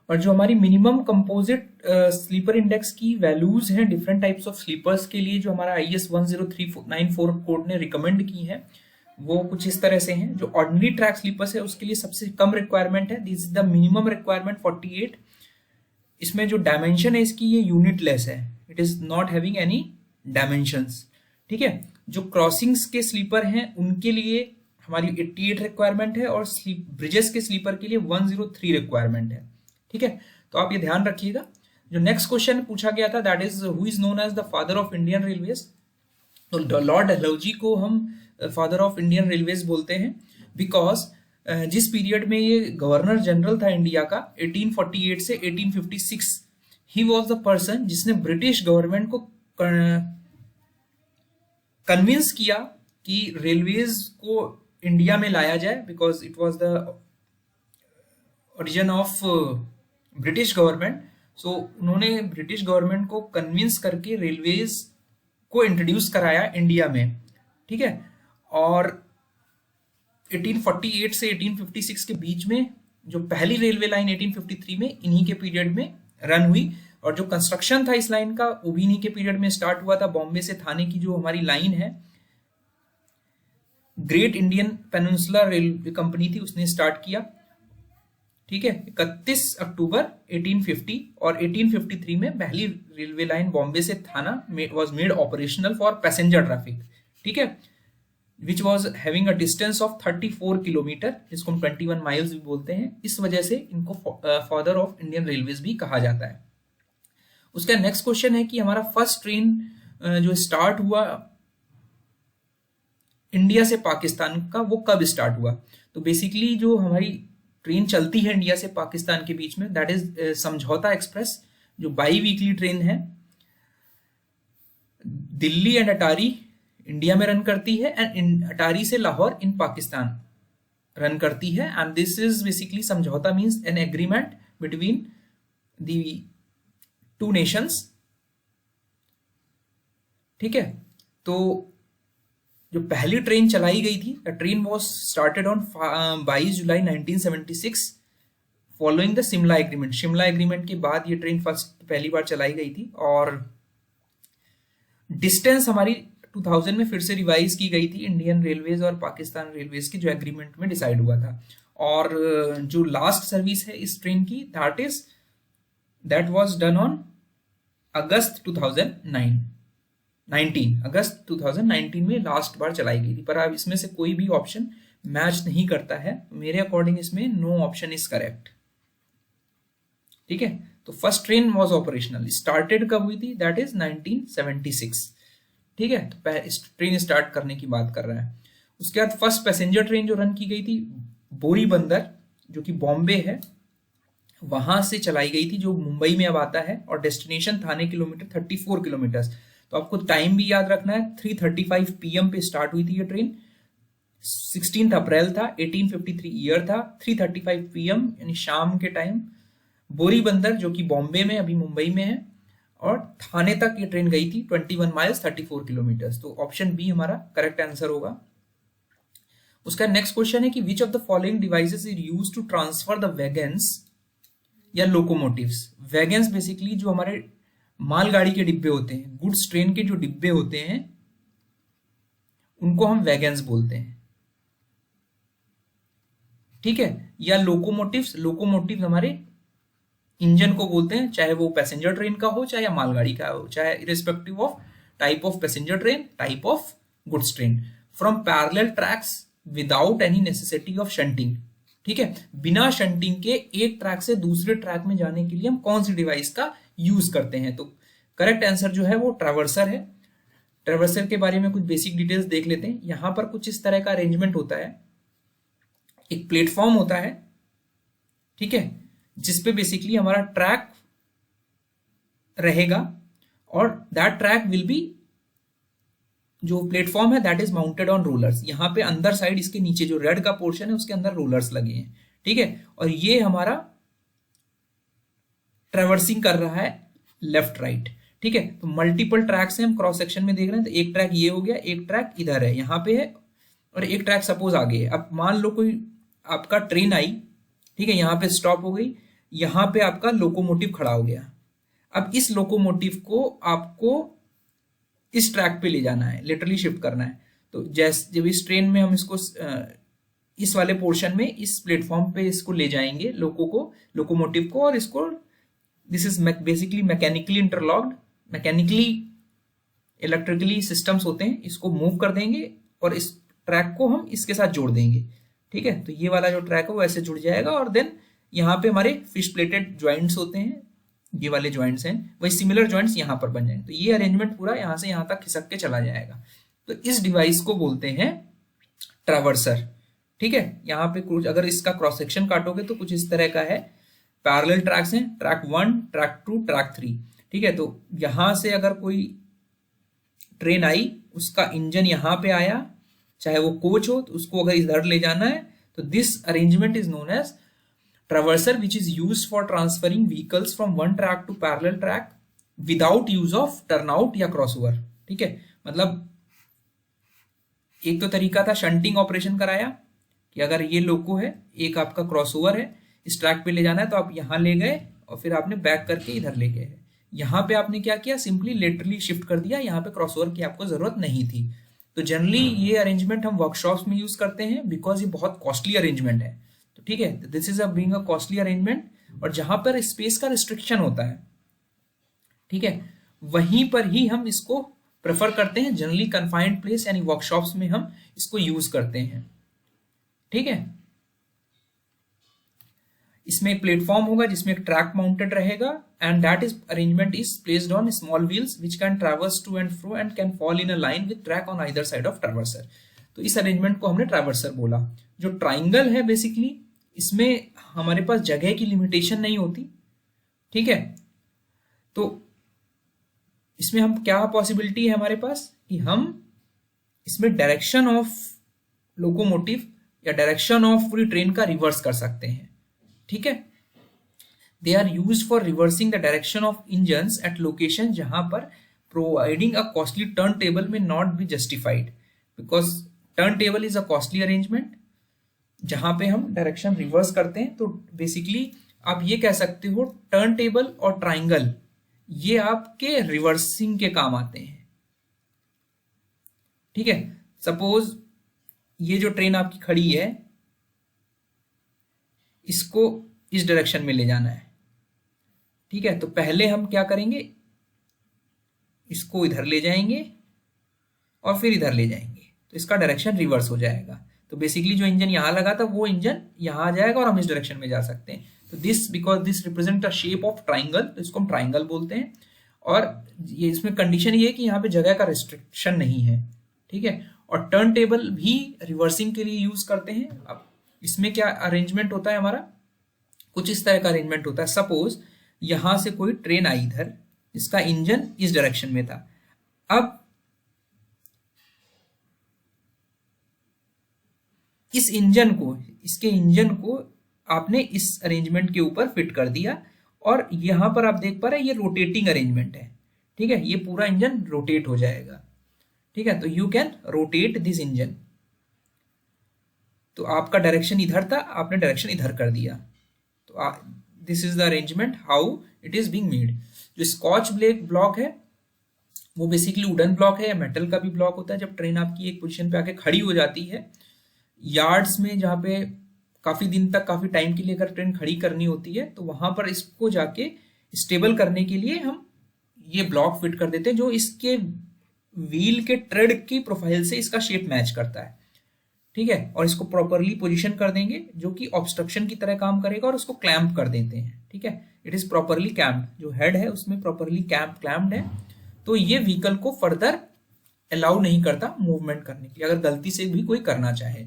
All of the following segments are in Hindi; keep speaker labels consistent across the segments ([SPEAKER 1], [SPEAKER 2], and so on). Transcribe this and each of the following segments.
[SPEAKER 1] और जो हमारी मिनिमम कंपोजिट स्लीपर इंडेक्स की वैल्यूज हैं डिफरेंट टाइप्स ऑफ स्लीपर्स के लिए, जो हमारा IS 10394 कोड ने रिकमेंड की है, वो कुछ इस तरह से हैं। जो ऑर्डिनरी ट्रैक स्लीपर्स है उसके लिए सबसे कम रिक्वायरमेंट है, this is the minimum requirement 48। इसमें जो डायमेंशन है इसकी, ये यूनिटलेस है, it is not having any dimensions. ठीक है, जो क्रॉसिंग्स के स्लीपर हैं उनके लिए हमारी 88 रिक्वायरमेंट है, और ब्रिजेस के स्लीपर के लिए 103 रिक्वायरमेंट है। ठीक है, तो आप ये ध्यान रखिएगा। जो नेक्स्ट क्वेश्चन पूछा गया था, that is who is known as the father of Indian railways. तो लॉर्ड डलहौजी को हम फादर ऑफ इंडियन रेलवेज बोलते हैं, बिकॉज जिस पीरियड में ये गवर्नर जनरल था इंडिया का 1848 से 1856, ही वॉज द पर्सन जिसने ब्रिटिश गवर्नमेंट को कन्विंस किया कि रेलवेज को इंडिया में लाया जाए, because it was the origin of British government. So उन्होंने ब्रिटिश गवर्नमेंट को कन्विंस करके रेलवेज को इंट्रोड्यूस कराया इंडिया में। ठीक है, और 1848 से 1856 के बीच में जो पहली रेलवे लाइन 1853 में इन्हीं के पीरियड में रन हुई, और जो कंस्ट्रक्शन था इस लाइन का वो भी इन्हीं के पीरियड में स्टार्ट हुआ था। बॉम्बे से थाने की जो हमारी लाइन है, great Indian peninsular railway company थी, उसने स्टार्ट किया। ठीक है, 31 अक्टूबर 1850, और 1853 में पहली रेलवे लाइन बॉम्बे से थाना was made operational for passenger traffic. ठीक है, which was having a distance of 34 kilometre, जिसको हम 21 माइल्स भी बोलते हैं। इस वजह से इनको फादर ऑफ इंडियन रेलवेज भी कहा जाता है। उसका नेक्स्ट क्वेश्चन है कि हमारा फर्स्ट ट्रेन जो स्टार्ट हुआ इंडिया से पाकिस्तान का, वो कब स्टार्ट हुआ। तो बेसिकली जो हमारी ट्रेन चलती है इंडिया से पाकिस्तान के बीच में, दैट इज समझौता एक्सप्रेस, जो बाई वीकली ट्रेन है, दिल्ली एंड अटारी इंडिया में रन करती है, एंड अटारी से लाहौर इन पाकिस्तान रन करती है। एंड दिस इज बेसिकली समझौता means an agreement between the two nations. ठीक है, तो जो पहली ट्रेन चलाई गई थी, the train was started on 22 July 1976 following the Shimla agreement. Shimla agreement के बाद ये ट्रेन पहली बार चलाई गई थी, और डिस्टेंस हमारी 2000 में फिर से रिवाइज की गई थी इंडियन रेलवेज और पाकिस्तान रेलवेज की जो एग्रीमेंट में डिसाइड हुआ था। और जो लास्ट सर्विस है इस ट्रेन की, that was done on August 2019, अगस्त 2019 में लास्ट बार चलाई गई थी। पर अब इसमें से कोई भी ऑप्शन मैच नहीं करता है, मेरे अकॉर्डिंग इसमें नो ऑप्शन इज करेक्ट। ठीक है, तो first train was operational, started कब हुई थी, दैट इज 1976। ठीक है, तो इस ट्रेन स्टार्ट करने की बात कर रहा है। उसके बाद फर्स्ट पैसेंजर ट्रेन जो रन की गई थी बोरी बंदर, जो कि बॉम्बे है, वहां से चलाई गई थी, जो मुंबई में अब आता है, और डेस्टिनेशन थाने किलोमीटर 34 किलोमीटर। तो आपको टाइम भी याद रखना है, 3:35 PM पे स्टार्ट हुई थी ये ट्रेन, 16 अप्रैल था, 1853 ईयर था, 3:35 PM यानी शाम के टाइम बोरी बंदर, जो कि बॉम्बे में अभी मुंबई में है, और थाने तक ये ट्रेन गई थी 21 माइल्स 34 किलोमीटर। तो ऑप्शन बी हमारा करेक्ट आंसर होगा। उसका नेक्स्ट क्वेश्चन है कि which of the following devices is used to transfer the wagons या लोकोमोटिव्स। वैगन्स बेसिकली जो हमारे मालगाड़ी के डिब्बे होते हैं, गुड्स ट्रेन के जो डिब्बे होते हैं, उनको हम वैगन्स बोलते हैं। ठीक है, या लोकोमोटिव्स हमारे इंजन को बोलते हैं, चाहे वो पैसेंजर ट्रेन का हो चाहे मालगाड़ी का हो, चाहे irrespective of type of passenger train, type of goods train, from parallel tracks without any necessity of shunting. ठीक है, बिना शंटिंग के एक ट्रैक से दूसरे ट्रैक में जाने के लिए हम कौन सी डिवाइस का यूज करते हैं। तो करेक्ट आंसर जो है वो ट्रैवर्सर है। ट्रैवर्सर के बारे में कुछ बेसिक डिटेल्स देख लेते हैं। यहां पर कुछ इस तरह का अरेंजमेंट होता है, एक प्लेटफॉर्म होता है, ठीक है, जिसपे बेसिकली हमारा ट्रैक रहेगा, और दैट ट्रैक विल बी, जो प्लेटफॉर्म है that is mounted on rollers. यहाँ पे अंदर साइड इसके नीचे जो रेड का पोर्शन है उसके अंदर रोलर्स लगे हैं। ठीक है, और ये हमारा ट्रेवर्सिंग कर रहा है लेफ्ट राइट। ठीक है, तो मल्टीपल ट्रैक्स हैं, हम क्रॉस सेक्शन में देख रहे हैं। तो एक ट्रैक ये हो गया, एक ट्रैक इधर है, यहाँ पे है, और एक ट्रैक सपोज आगे है। अब मान लो कोई आपका ट्रेन आई, ठीक है, यहाँ पे स्टॉप हो गई, यहाँ पे आपका लोकोमोटिव खड़ा हो गया। अब इस लोकोमोटिव को आपको इस ट्रैक पे ले जाना है, लिटरली शिफ्ट करना है। तो जैसे जब इस ट्रेन में हम इसको इस वाले पोर्शन में इस प्लेटफॉर्म पे इसको ले जाएंगे लोकोमोटिव को, और इसको this is basically mechanically interlocked, mechanically electrically systems होते हैं, इसको मूव कर देंगे और इस ट्रैक को हम इसके साथ जोड़ देंगे। ठीक है, तो ये वाला जो ट्रैक है वो ऐसे जुड़ जाएगा, और देन यहाँ पे हमारे फिश प्लेटेड ज्वाइंट्स होते हैं, ये वाले ज्वाइंट्स हैं, वही सिमिलर ज्वाइंट्स यहाँ पर बन जाएंगे। तो ये अरेंजमेंट पूरा यहाँ से यहाँ तक खिसक के चला जाएगा। तो इस डिवाइस को बोलते हैं ट्रैवर्सर। ठीक है, यहाँ पे कुछ अगर इसका क्रॉस सेक्शन काटोगे तो कुछ इस तरह का है। पैरेलल ट्रैक्स हैं, ट्रैक 1, ट्रैक 2, ट्रैक 3। ठीक है, तो यहां से अगर कोई ट्रेन आई, उसका इंजन यहाँ पे आया, चाहे वो कोच हो, तो उसको अगर इधर ले जाना है, तो this arrangement is known as traverser, which is used for transferring vehicles from one track to parallel track without use of turnout या क्रॉसओवर। ठीक है, मतलब एक तो तरीका था शंटिंग ऑपरेशन कराया कि अगर ये लोको है, एक आपका क्रॉसओवर है, इस ट्रैक पे ले जाना है, तो आप यहां ले गए और फिर आपने बैक करके इधर ले गए। यहां पे आपने क्या किया, सिंपली लेटरली शिफ्ट कर दिया, यहां पे क्रॉसओवर की आपको जरूरत नहीं थी। तो जनरली ये अरेंजमेंट हम वर्कशॉप्स में यूज करते हैं बिकॉज ये बहुत कॉस्टली अरेंजमेंट है। तो ठीक है, this is being a costly arrangement, और जहां पर स्पेस का रिस्ट्रिक्शन होता है, ठीक है, वहीं पर ही हम इसको प्रेफर करते हैं। जनरली कन्फाइंड प्लेस यानी वर्कशॉप्स में हम इसको यूज करते हैं। ठीक है, इसमें एक प्लेटफॉर्म होगा जिसमें एक ट्रैक माउंटेड रहेगा, and that is arrangement is placed on small wheels which can traverse to and fro and can fall in a line with track on either side of traverser. तो इस अरेंजमेंट को हमने ट्रैवर्सर बोला। जो ट्राइंगल है, बेसिकली इसमें हमारे पास जगह की लिमिटेशन नहीं होती। ठीक है, तो इसमें हम क्या पॉसिबिलिटी है हमारे पास कि हम इसमें डायरेक्शन ऑफ लोकोमोटिव या डायरेक्शन ऑफ पूरी ट्रेन का रिवर्स कर सकते हैं। ठीक है, they are used for reversing the direction of engines at location जहां पर providing a costly turn table may not be justified, because turn table is a costly arrangement जहां पे हम डायरेक्शन रिवर्स करते हैं। तो बेसिकली आप ये कह सकते हो टर्न टेबल और ट्राइंगल ये आपके रिवर्सिंग के काम आते हैं। ठीक है, सपोज ये जो ट्रेन आपकी खड़ी है, इसको इस डायरेक्शन में ले जाना है। ठीक है, तो पहले हम क्या करेंगे, इसको इधर ले जाएंगे और फिर इधर ले जाएंगे, तो इसका डायरेक्शन रिवर्स हो जाएगा। तो बेसिकली जो इंजन यहां लगा था वो इंजन यहां आ जाएगा और हम इस डायरेक्शन में जा सकते हैं। तो this because this represent a shape of triangle, तो इसको हम ट्राइंगल बोलते हैं। और ये इसमें कंडीशन ये है कि यहाँ पे जगह का रिस्ट्रिक्शन नहीं है। ठीक है, और टर्न टेबल भी रिवर्सिंग के लिए यूज करते हैं। अब इसमें क्या अरेंजमेंट होता है हमारा, कुछ इस तरह का अरेंजमेंट होता है। सपोज यहां से कोई ट्रेन आई इधर, इसका इंजन इस डायरेक्शन में था। अब इस इंजन को, इसके इंजन को आपने इस अरेंजमेंट के ऊपर फिट कर दिया, और यहां पर आप देख पा रहे हैं ये रोटेटिंग अरेंजमेंट है। ठीक है, ये पूरा इंजन रोटेट हो जाएगा। ठीक है, तो you can rotate this engine. तो आपका डायरेक्शन इधर था, आपने डायरेक्शन इधर कर दिया। तो this is the arrangement how it is being made. जो स्कॉच ब्लॉक है वो बेसिकली वुडन ब्लॉक है या मेटल का भी ब्लॉक होता है। जब ट्रेन आपकी एक पोजीशन पे आके खड़ी हो जाती है, यार्ड्स में जहाँ पे काफी दिन तक, काफी टाइम के लिए अगर ट्रेन खड़ी करनी होती है, तो वहां पर इसको जाके स्टेबल करने के लिए हम ये ब्लॉक फिट कर देते हैं, जो इसके व्हील के ट्रेड की प्रोफाइल से इसका शेप मैच करता है। ठीक है, और इसको प्रॉपरली पोजीशन कर देंगे जो कि ऑब्स्ट्रक्शन की तरह काम करेगा, और उसको क्लैंप कर देते हैं। ठीक है, इट इज प्रॉपरली कैम्प्ड, जो हेड है उसमें प्रॉपरली क्लैम्प्ड है। तो ये व्हीकल को फर्दर अलाउ नहीं करता मूवमेंट करने के लिए, अगर गलती से भी कोई करना चाहे।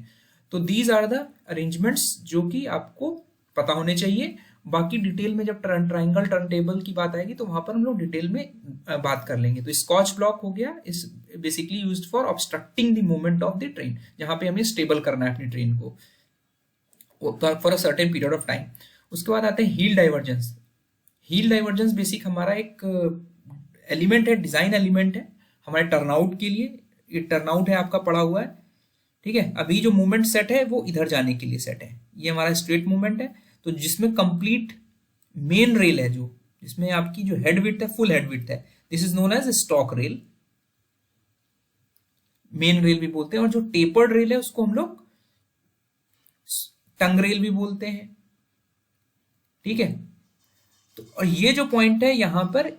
[SPEAKER 1] तो दीज आर द अरेंजमेंट्स जो कि आपको पता होने चाहिए। बाकी डिटेल में जब ट्राइंगल टर्न टेबल की बात आएगी तो वहां पर हम लोग डिटेल में बात कर लेंगे। तो स्कॉच ब्लॉक हो गया, is basically used for obstructing the movement of the train, जहां पे हमें स्टेबल करना है अपनी ट्रेन को for a certain period of time. उसके बाद आते हैं heel divergence. Heel divergence basic हमारा एक एलिमेंट है, डिजाइन एलिमेंट है हमारे टर्नआउट के लिए। ये टर्नआउट है आपका पड़ा हुआ है। ठीक है, अभी जो मूवमेंट सेट है वो इधर जाने के लिए सेट है। ये हमारा स्ट्रेट मूवमेंट है, तो जिसमें कंप्लीट मेन रेल है जो, जिसमें आपकी जो हेड विड्थ है फुल हेड विड्थ है, this is known as stock rail, main rail भी बोलते हैं। और जो टेपर्ड रेल है उसको हम लोग टंग रेल भी बोलते हैं, ठीक है। तो और ये जो पॉइंट है यहां पर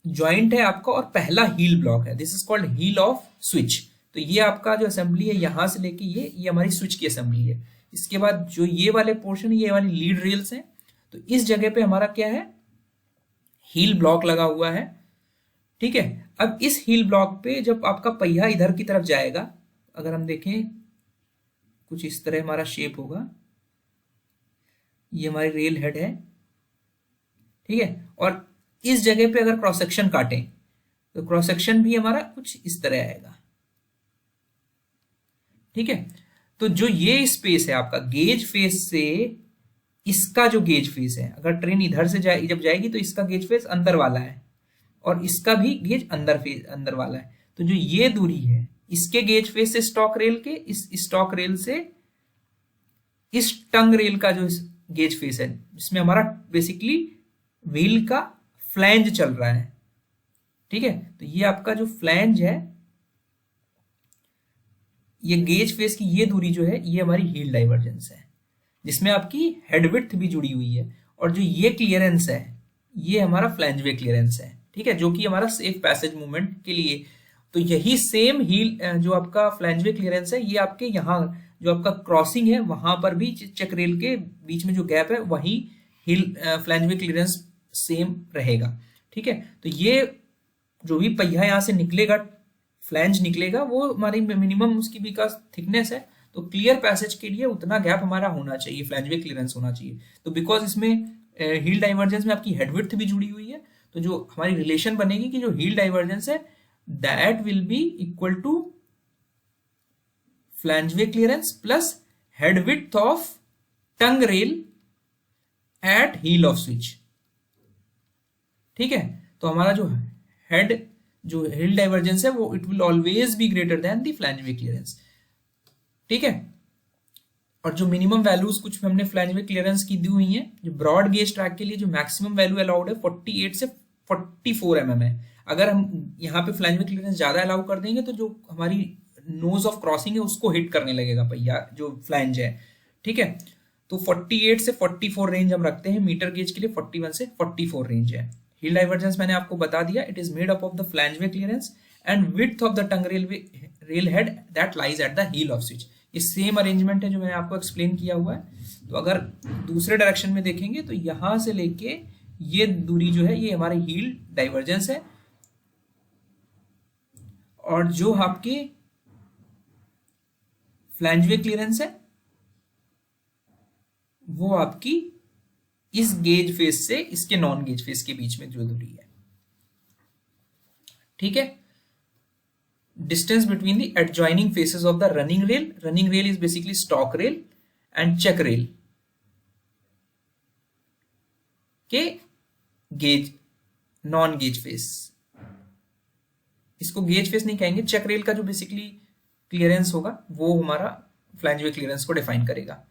[SPEAKER 1] जॉइंट है आपका और पहला हील ब्लॉक है, this is called heel of switch. तो ये आपका जो असेंबली है यहां से लेके ये हमारी स्विच की असेंबली है। इसके बाद जो ये वाले पोर्शन, ये वाली लीड रेल्स हैं, तो इस जगह पे हमारा क्या है, हील ब्लॉक लगा हुआ है, ठीक है। अब इस हील ब्लॉक पे जब आपका पहिया इधर की तरफ जाएगा, अगर हम देखें कुछ इस तरह हमारा शेप होगा, ये हमारी रेल हेड है, ठीक है। और इस जगह पे अगर क्रॉस सेक्शन काटें तो क्रॉस सेक्शन भी हमारा कुछ इस तरह आएगा, ठीक है। तो जो ये स्पेस है आपका गेज फेस से, इसका जो गेज फेस है, अगर ट्रेन इधर से जब जाएगी तो इसका गेज फेस अंदर वाला है और इसका भी गेज अंदर वाला है। तो जो ये दूरी है इसके गेज फेस से स्टॉक रेल के, इस स्टॉक रेल से इस टंग रेल का जो गेज फेस है, जिसमें हमारा बेसिकली व्हील का फ्लैंज चल रहा है, ठीक है। तो ये आपका जो फ्लैंज है, ये गेज फेस की ये दूरी जो है ये हमारी हील डाइवर्जेंस है, जिसमें आपकी हेड विड्थ भी जुड़ी हुई है। और जो ये क्लियरेंस है ये हमारा फ्लैंज वे क्लियरेंस है, ठीक है, जो कि हमारा सेफ पैसेज मूवमेंट के लिए। तो यही सेम हील जो आपका फ्लैंज वे क्लियरेंस है, ये आपके यहाँ जो आपका क्रॉसिंग है वहां पर भी चेक रेल के बीच में जो गैप है वही heal flange way clearance same रहेगा, ठीक है। तो ये जो भी पहिया यहाँ से निकलेगा, फ्लैंज निकलेगा, वो हमारी मिनिमम उसकी भी का थिकनेस है। तो क्लियर पैसेज के लिए उतना गैप हमारा होना चाहिए, फ्लैंज वे क्लियरेंस होना चाहिए। तो बिकॉज इसमें हील डाइवर्जेंस में आपकी हेड विड्थ भी जुड़ी हुई है, तो जो हमारी रिलेशन बनेगी कि जो हील डाइवर्जेंस है that will be equal to flange way clearance plus head width of tongue rail at heel of switch, ठीक है। तो हमारा जो हील डाइवर्जेंस है वो it will always be greater than the flange way clearance, ठीक है। और जो मिनिमम वैल्यूज कुछ हमने फ्लैंज वे क्लियरेंस की दी हुई है, जो ब्रॉड गेज ट्रैक के लिए जो मैक्सिमम वैल्यू अलाउड है 48 से 44 mm है। अगर हम यहाँ पे फ्लैंज वे क्लियरेंस ज्यादा अलाउ कर देंगे तो जो हमारी नोज ऑफ क्रॉसिंग है उसको हिट करने लगेगा पहिया, जो फ्लैंज है, ठीक है। तो 48 से 44 रेंज हम रखते हैं, मीटर गेज के लिए 41 से 44 रेंज है। हील डाइवर्जेंस मैंने आपको बता दिया, it is made up of the flange way clearance and width of the tongue rail head that lies at the heel of switch. ये सेम अरेंजमेंट है जो मैंने आपको एक्सप्लेन किया हुआ है। तो अगर दूसरे डायरेक्शन में देखेंगे तो यहां से लेके ये दूरी जो है ये हमारी हील डाइवर्जेंस है, और जो आपकी फ्लैंज वे क्लियरेंस है वो आपकी इस गेज फेस से इसके नॉन गेज फेस के बीच में जो दूरी है, ठीक है। Distance between the adjoining faces of the running rail. Running rail is basically stock rail and check rail के गेज नॉन गेज फेस, इसको गेज फेस नहीं कहेंगे। चेक रेल का जो बेसिकली क्लियरेंस होगा वो हमारा फ्लैंज वे क्लियरेंस को डिफाइन करेगा,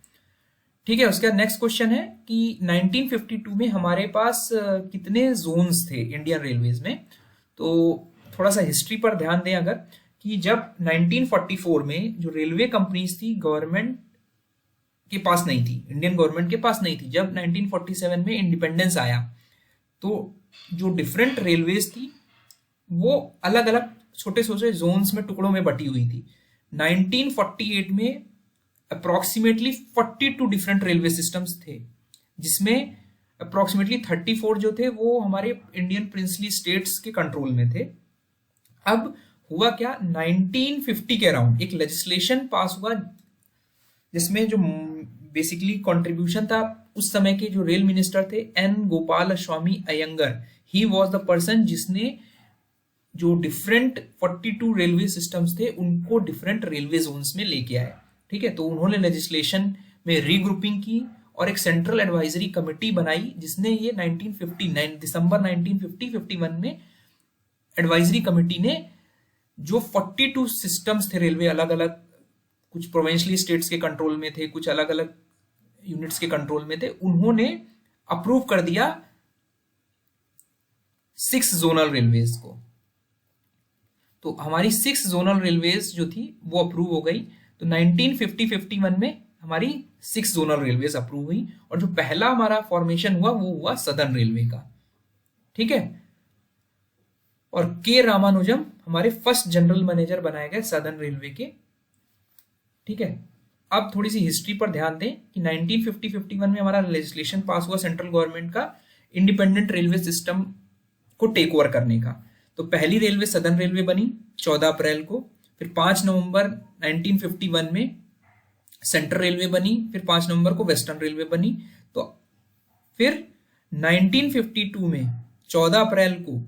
[SPEAKER 1] ठीक है। उसका नेक्स्ट क्वेश्चन है कि 1952 में हमारे पास कितने जोन्स थे इंडियन रेलवेज में। तो थोड़ा सा हिस्ट्री पर ध्यान दें अगर, कि जब 1944 में जो रेलवे कंपनीज थी गवर्नमेंट के पास नहीं थी, इंडियन गवर्नमेंट के पास नहीं थी। जब 1947 में इंडिपेंडेंस आया तो जो डिफरेंट रेलवेज थी वो अलग अलग छोटे छोटे जोन्स में, टुकड़ों में बटी हुई थी। 1948 में अप्रोक्सीमेटली 42 डिफरेंट रेलवे सिस्टम्स थे, जिसमें अप्रोक्सीमेटली 34 जो थे वो हमारे इंडियन प्रिंसली स्टेट्स के कंट्रोल में थे। अब हुआ क्या, 1950 के अराउंड एक लेजिस्लेशन पास हुआ जिसमें जो बेसिकली कंट्रीब्यूशन था उस समय के जो रेल मिनिस्टर थे N Gopal Swami Ayyangar, he was the person जिसने जो डिफरेंट 42 रेलवे सिस्टम्स थे उनको डिफरेंट रेलवे जोन्स में लेके आए, ठीक है। तो उन्होंने लेजिस्लेशन में रीग्रुपिंग की और एक सेंट्रल एडवाइजरी कमेटी बनाई, जिसने ये 1959 दिसंबर 1951 में एडवाइजरी कमेटी ने जो 42 सिस्टम्स थे रेलवे, अलग अलग कुछ प्रोविंशियली स्टेट्स के कंट्रोल में थे, कुछ अलग अलग यूनिट्स के कंट्रोल में थे, उन्होंने अप्रूव कर दिया 6 जोनल रेलवेज को। तो हमारी 6 जोनल रेलवेज जो थी वो अप्रूव हो गई। तो 1950-51 में हमारी 6 जोनल रेलवेज अप्रूव हुई, और जो पहला हमारा फॉर्मेशन हुआ वो हुआ सदर्न रेलवे का। ठीक है, और के रामानुजम हमारे फर्स्ट जनरल मैनेजर बनाए गए सदर्न रेलवे के। ठीक है, अब थोड़ी सी हिस्ट्री पर ध्यान दें कि 1950-51 में हमारा लेजिस्लेशन पास हुआ सेंट्रल गवर्नमेंट का इंडिपेंडेंट रेलवे सिस्टम को टेक ओवर करने का। तो पहली रेलवे सदर्न रेलवे बनी 14 अप्रैल को, फिर 5 नवंबर 1951 में सेंट्रल रेलवे बनी, फिर 5 नवंबर को वेस्टर्न रेलवे बनी। तो फिर 1952 में 14 अप्रैल को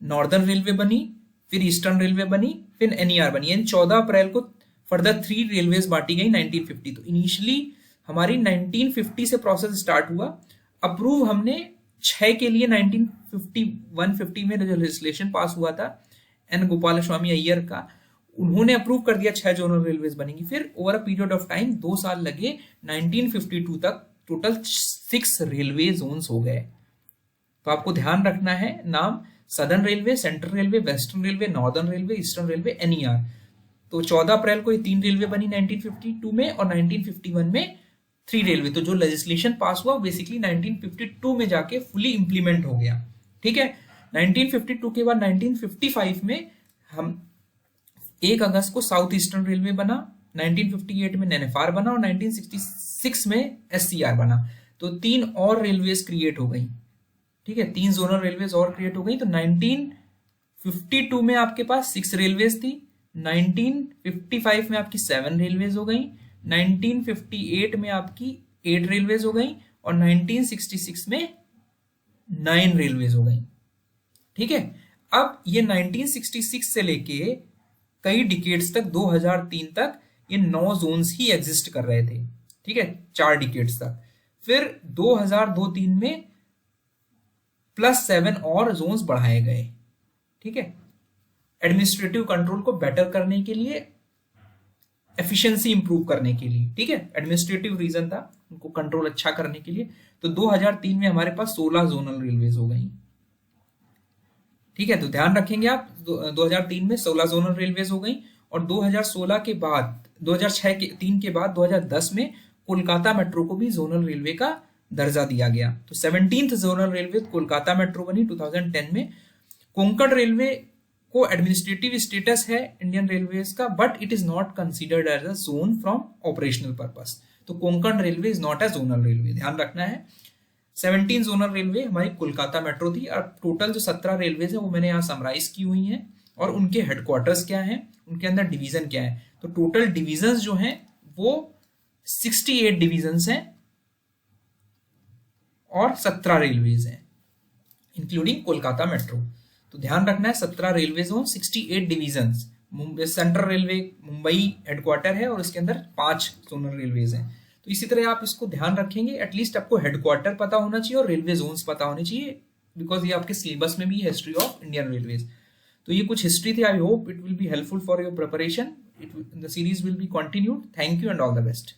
[SPEAKER 1] नॉर्दर्न रेलवे बनी, फिर ईस्टर्न रेलवे बनी, फिर एनईआर बनी। यानी 14 अप्रैल को फर्दर 3 रेलवेज बांटी गई 1950। तो इनिशियली हमारी 1950 से प्रोसेस स्टार्ट हुआ। अप्रूव हमने 6 के लिए 1951-50 में जो लेजिस्लेशन पास हुआ था एन गोपाल स्वामी अय्यर का, उन्होंने अप्रूव कर दिया 6 जोनल रेलवेज बनेंगी। फिर over a period of time 2 साल लगे, 1952 तक टोटल 6 रेलवे जोन्स हो गए। तो आपको ध्यान रखना है नाम southern railway, central railway, western railway, northern railway, eastern railway, NER. तो 14 अप्रैल को ये 3 रेलवे बनी 1952 में, और 1951 में 3 रेलवे। तो जो लेजिस्लेशन पास हुआ बेसिकली 1952 में जाके फुली इंप्लीमेंट हो गया। ठीक है, 1952 के बाद 1955 में हम 1 अगस्त को साउथ ईस्टर्न रेलवे बना, 1958 में नेनेफार बना, और 1966 में एससीआर बना। तो 3 और रेलवेज क्रिएट हो गई। ठीक है, 3 जोनल रेलवेज और क्रिएट हो गई। तो 1952 में आपके पास 6 रेलवेज थी, 1955 में आपकी 7 रेलवेज हो गई, 1958 में आपकी 8 रेलवेज हो गई, और 1966 में 9 रेलवेज हो गई। ठीक है, अब ये 1966 से लेके कई डिकेड्स तक 2003 तक ये 9 जोन्स ही एग्जिस्ट कर रहे थे। ठीक है, 4 डिकेड्स तक। फिर 2002-03 में +7 और जोन्स बढ़ाए गए। ठीक है, एडमिनिस्ट्रेटिव कंट्रोल को बेटर करने के लिए, एफिशिएंसी इंप्रूव करने के लिए। ठीक है, एडमिनिस्ट्रेटिव रीजन था, उनको कंट्रोल अच्छा करने के लिए। तो 2003 में हमारे पास 16 जोनल रेलवेज हो गई। ठीक है, तो ध्यान रखेंगे आप 2003 में 16 जोनल रेलवेज हो गई, और 2016 के बाद 2006 के 3 के बाद 2010 में कोलकाता मेट्रो को भी जोनल रेलवे का दर्जा दिया गया। तो 17th zonal railway Kolkata metro बनी 2010 में। कोंकण रेलवे को एडमिनिस्ट्रेटिव स्टेटस है इंडियन रेलवेज का, but it is not considered as a zone from operational purpose. तो Konkan railway is not a zonal railway, ध्यान रखना है। 17 जोनल रेलवे हमारी कोलकाता मेट्रो थी। और टोटल जो 17 रेलवेज है वो मैंने यहाँ समराइज की हुई हैं, और उनके हेडक्वार्टर्स क्या हैं, उनके अंदर डिवीजन क्या है। तो टोटल डिवीजन जो हैं वो 68 डिवीजन हैं, और 17 रेलवेज हैं इंक्लूडिंग कोलकाता मेट्रो। तो ध्यान रखना है 17 railway zone, 68 division. Central railway Mumbai headquarter है, और इसके अंदर 5 जोनल रेलवेज हैं। तो इसी तरह आप इसको ध्यान रखेंगे, एटलीस्ट आपको हेडक्वार्टर पता होना चाहिए और रेलवे जोन्स पता होने चाहिए, बिकॉज ये आपके सिलेबस में भी है, हिस्ट्री ऑफ इंडियन रेलवेज। तो ये कुछ हिस्ट्री थी। I hope it will be helpful for your preparation. The series will be continued. Thank you and all the best.